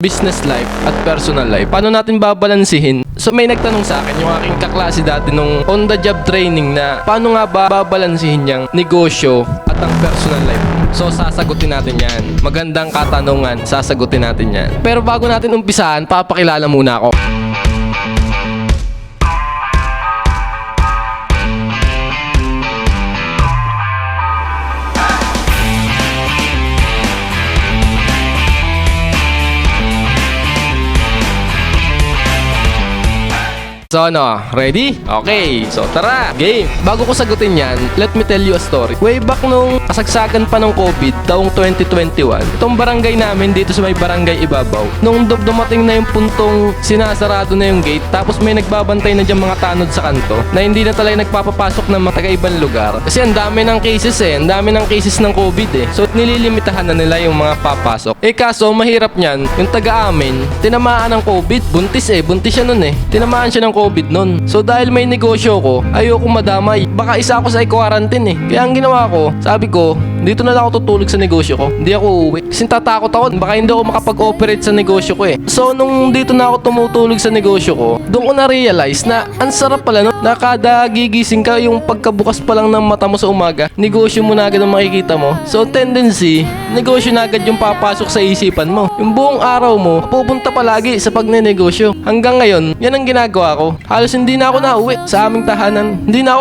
business life at personal life. Paano natin babalansihin? So may nagtanong sa akin, yung aking kaklase dati nung on the job training, na paano nga ba babalansihin yung negosyo at ang personal life? So sasagutin natin yan. Magandang katanungan, sasagutin natin yan. Pero bago natin umpisahan, papakilala muna ako. So ano, ready? Okay, so tara, game! Bago ko sagutin yan, let me tell you a story. Way back nung kasagsagan pa ng COVID, taong 2021, itong barangay namin dito sa may barangay Ibabaw, nung dumating na yung puntong sinasarado na yung gate, tapos may nagbabantay na dyan mga tanod sa kanto, na hindi na talaga nagpapapasok ng mga taga-ibang lugar. Kasi ang dami ng cases ang dami ng cases ng COVID So nililimitahan na nila yung mga papasok. Kaso mahirap niyan, yung taga-amin, tinamaan ng COVID, buntis siya nun tinamaan siya ng COVID nun. So dahil may negosyo ko, ayoko madamay. Baka isa ako sa i-quarantine Kaya ang ginawa ko, sabi ko, dito na lang ako tutulog sa negosyo ko. Hindi ako uuwi. Kasi tatakot ako, baka hindi ako makapag-operate sa negosyo ko So nung dito na ako tumutulog sa negosyo ko, doon ko na-realize na ang sarap pala na kada gigising ka, yung pagkabukas pa lang ng mata mo sa umaga, negosyo mo na agad ang makikita mo. So tendency, negosyo na agad yung papasok sa isipan mo. Yung buong araw mo, pupunta palagi sa pagnenegosyo. Hanggang ngayon, yan ang ginagawa ko. Halos hindi na ako nauwi sa aming tahanan. Hindi na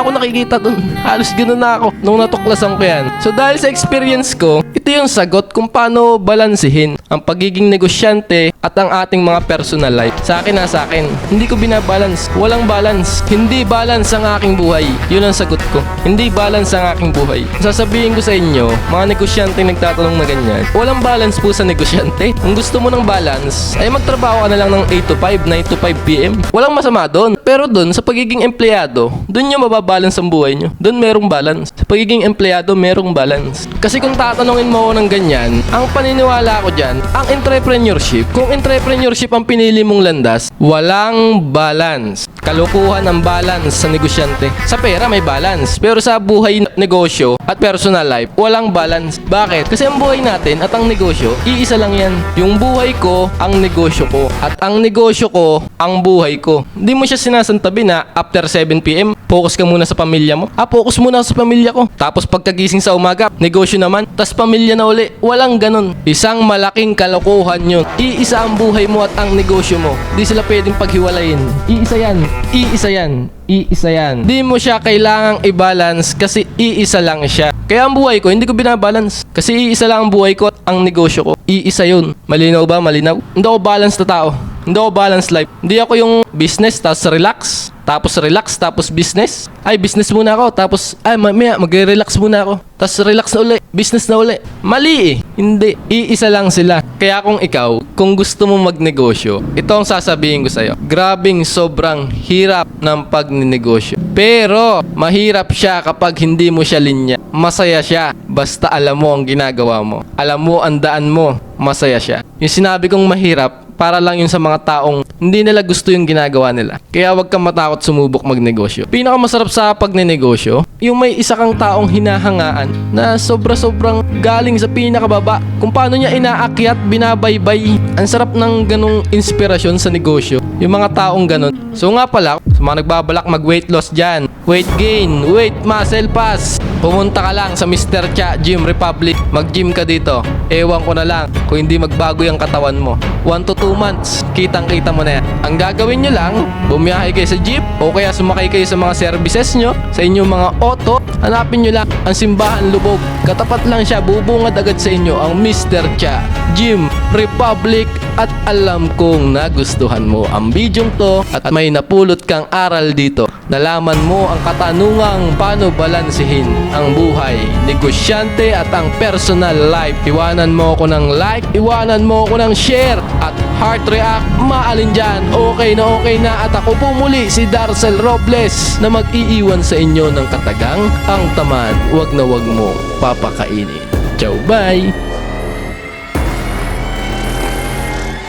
ako nakikita dun. Halos ganoon na ako nung natuklasan ko yan. So dahil sa experience ko, ito yung sagot kung paano balansihin ang pagiging negosyante at ang ating mga personal life. Sa akin, hindi ko binabalance. Walang balance. Hindi balance ang aking buhay. Yun ang sagot ko. Hindi balance ang aking buhay. Sasabihin ko sa inyo, mga negosyante nagtatanong na ganyan, walang balance po sa negosyante. Kung gusto mo ng balance, ay magtrabaho ka na lang ng 8 to 5, 9 to 5 p.m. Walang masama doon. Pero doon, sa pagiging empleyado, doon nyo mababalance ang buhay nyo. Doon merong balance. Sa pagiging empleyado, merong balance. Kasi kung tatanungin mo ako ng ganyan, ang paniniwala ko dyan, ang entrepreneurship, kung entrepreneurship ang pinili mong landas, walang balance. Kalukuhan ang balance sa negosyante. Sa pera may balance, pero sa buhay, negosyo at personal life, walang balance. Bakit? Kasi ang buhay natin at ang negosyo, iisa lang yan. Yung buhay ko, ang negosyo ko. At ang negosyo ko, ang buhay ko. Hindi mo siya sinasantabi na after 7 p.m., focus ka muna sa pamilya mo. Focus muna sa pamilya ko. Tapos pagkagising sa umaga, negosyo naman. Tas pamilya na uli. Walang ganun. Isang malaking kalokohan yun. Iisa ang buhay mo at ang negosyo mo. Di sila pwedeng paghiwalayin. Iisa yan. Iisa yan. Iisa yan. Di mo siya kailangang i-balance kasi iisa lang siya. Kaya ang buhay ko, hindi ko binabalance. Kasi iisa lang ang buhay ko at ang negosyo ko. Iisa yun. Malinaw ba? Malinaw? Hindi ako balance na tao. Hindi ako balance life. Hindi ako yung business tapos relax tapos business. Ay, business muna ako tapos magre-relax muna ako. Tapos relax na uli. Business na uli. Mali Hindi. Iisa lang sila. Kaya kung ikaw, kung gusto mo magnegosyo, ito ang sasabihin ko sa'yo. Grabing sobrang hirap ng pagnenegosyo. Pero, mahirap siya kapag hindi mo siya linya. Masaya siya. Basta alam mo ang ginagawa mo. Alam mo ang daan mo. Masaya siya. Yung sinabi kong mahirap, para lang yun sa mga taong hindi nila gusto yung ginagawa nila. Kaya wag kang matakot sumubok magnegosyo. Pinakamasarap sa pagnenegosyo, yung may isa kang taong hinahangaan na sobra-sobrang galing sa pinakababa. Kung paano niya inaakyat, binabaybay. Ang sarap ng ganong inspirasyon sa negosyo. Yung mga taong ganon. So nga pala, sa mga nagbabalak mag-weight loss dyan, weight gain, weight muscle pass, pumunta ka lang sa Mr. Cha Gym Republic. Mag-gym ka dito. Ewan ko na lang kung hindi magbago yung katawan mo. 1 to 2 months, kitang-kita mo na yan. Ang gagawin nyo lang, bumiyahe kayo sa jeep o kaya sumakay kayo sa mga services nyo, sa inyong mga auto, hanapin nyo lang ang Simbahan Lubog. Katapat lang siya, bubungad agad sa inyo ang Mr. Cha Gym Republic. At alam kong nagustuhan mo ang bidyong to at may napulot kang aral dito. Nalaman mo ang katanungang paano balansehin ang buhay, negosyante at ang personal life. Iwanan mo ako ng like, iwanan mo ako ng share at heart react, maalin dyan. Okay na at ako po muli si Darcel Robles na mag-iiwan sa inyo ng katagang ang tamad. Wag na wag mo papakainin. Ciao, bye!